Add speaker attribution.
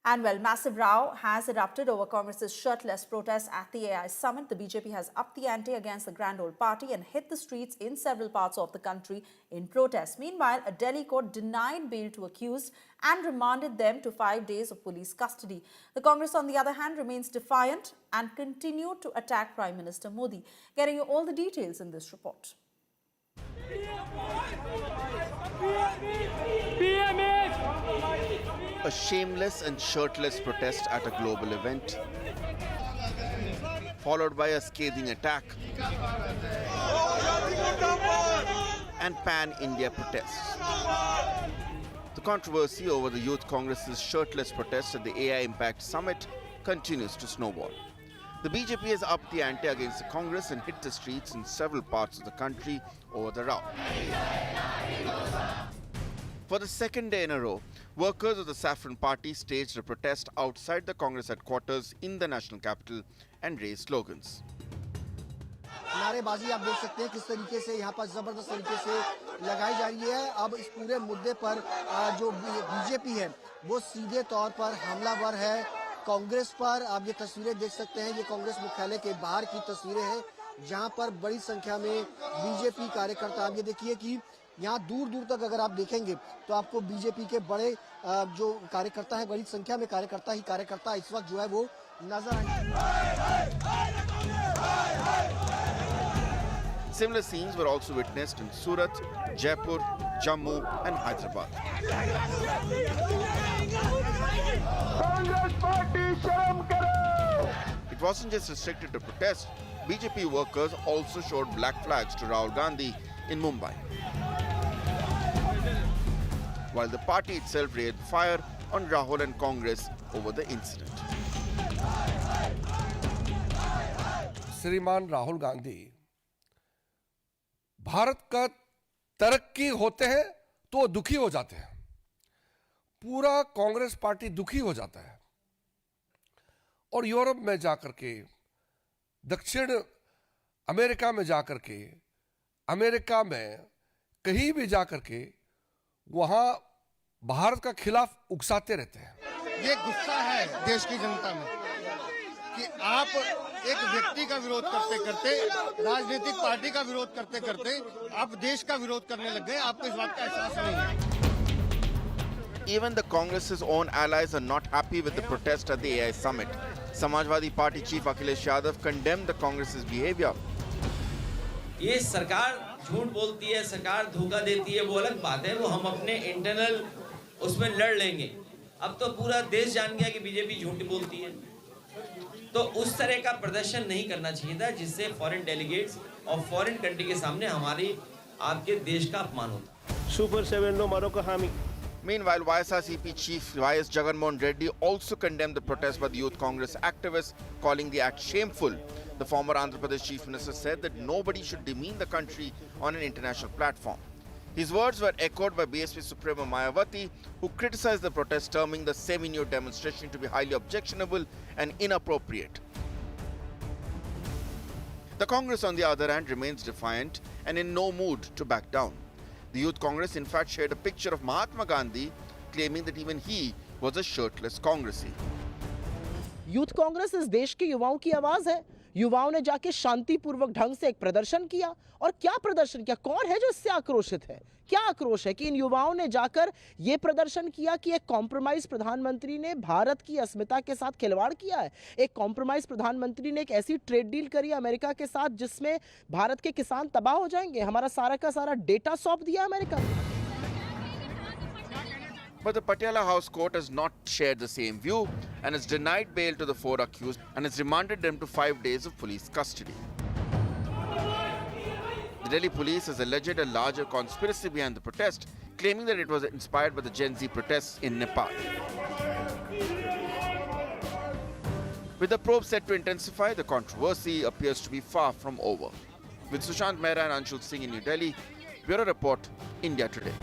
Speaker 1: And well, massive row has erupted over Congress's shirtless protest at the AI summit. The BJP has upped the ante against the grand old party and hit the streets in several parts of the country in protest. Meanwhile, a Delhi court denied bail to accused and remanded them to 5 days of police custody. The Congress, on the other hand, remains defiant and continued to attack Prime Minister Modi. Getting you all the details in this report.
Speaker 2: A shameless and shirtless protest at a global event, followed by a scathing attack and pan-India protests. The controversy over the Youth Congress's shirtless protest at the AI Impact Summit continues to snowball. The BJP has upped the ante against the Congress and hit the streets in several parts of the country over the row. For the second day in a row, workers of the Saffron Party staged a protest outside the Congress headquarters in the national capital and raised slogans.
Speaker 3: नारेबाजी आप देख सकते हैं किस तरीके से यहाँ पर जबरदस्त तरीके से लगाई जा रही है। अब इस पूरे मुद्दे पर जो बीजेपी है वो सीधे तौर पर हमलावर है कांग्रेस पर। आप ये तस्वीरें देख सकते हैं, ये कांग्रेस मुख्यालय के बाहर की तस्वीरें हैं जहाँ पर बड़ी संख्या में बीजेपी कार्यकर्ता, आप ये देखिए कि यहाँ दूर दूर तक अगर आप देखेंगे तो आपको बीजेपी के बड़े जो कार्यकर्ता हैं, बड़ी संख्या में कार्यकर्ता इस वक्त जो है वो नजर आएंगे।
Speaker 2: Similar scenes were also witnessed in Surat, Jaipur, Jammu and Hyderabad. It wasn't just restricted to protest. BJP workers also showed black flags to Rahul Gandhi in Mumbai, while the party itself rained fire on Rahul and Congress over the incident.
Speaker 4: श्रीमान राहुल गांधी भारत का तरक्की होते हैं तो दुखी हो जाते हैं, पूरा कांग्रेस पार्टी दुखी हो जाता है और यूरोप में जाकर के, दक्षिण अमेरिका में जाकर के, अमेरिका में कहीं भी जाकर के वहां भारत का खिलाफ उकसाते रहते हैं।
Speaker 5: ये गुस्सा है देश की जनता में कि आप एक व्यक्ति का विरोध करते करते, राजनीतिक पार्टी का विरोध करते करते आप देश का विरोध करने लग गए। आपको इस बात का एहसास नहीं है।
Speaker 2: Even the Congress's own allies are not happy with the protest at the AI summit. Samajwadi Party Chief Akhilesh Yadav condemned the Congress's behavior.
Speaker 6: ये सरकार झूठ बोलती है, सरकार धोखा देती है, वो अलग बात है, वो हम अपने इंटरनल उसमें लड़ लेंगे। अब तो पूरा देश जान गया कि बीजेपी झूठ बोलती है, तो उस तरह का प्रदर्शन नहीं करना चाहिए था जिससे फॉरेन डेलीगेट्स और फॉरेन कंट्री के सामने हमारी आपके देश का अपमान होता।
Speaker 7: सुपर 7 नो मारो का हामी।
Speaker 2: Meanwhile, YSRCP Chief YS Jagannath Reddy also condemned the protest by the Youth Congress activists, calling the act shameful. The former Andhra Pradesh Chief Minister said that nobody should demean the country on an international platform. His words were echoed by BSP Supremo Mayawati, who criticized the protest, terming the semi-nude demonstration to be highly objectionable and inappropriate. The Congress, on the other hand, remains defiant and in no mood to back down. The Youth Congress, in fact, shared a picture of Mahatma Gandhi, claiming that even he was a shirtless Congressee.
Speaker 8: Youth Congress इस देश के युवाओं की आवाज है। युवाओं ने जाके शांतिपूर्वक ढंग से एक प्रदर्शन किया, और क्या प्रदर्शन किया, कौन है जो इससे आक्रोशित है? क्या आक्रोश है कि इन युवाओं ने जाकर यह प्रदर्शन किया कि एक कॉम्प्रोमाइज प्रधानमंत्री ने भारत की अस्मिता के साथ खिलवाड़ किया है। एक कॉम्प्रोमाइज प्रधानमंत्री ने एक ऐसी ट्रेड डील करी अमेरिका के साथ जिसमें भारत के किसान तबाह हो जाएंगे। हमारा सारा का सारा डेटा सौंप दिया अमेरिका ने।
Speaker 2: But the Patiala House Court has not shared the same view and has denied bail to the 4 accused and has remanded them to 5 days of police custody. The Delhi police has alleged a larger conspiracy behind the protest, claiming that it was inspired by the Gen Z protests in Nepal. With the probe set to intensify, the controversy appears to be far from over. With Sushant Mehra and Anshul Singh in New Delhi, Bureau Report, India Today.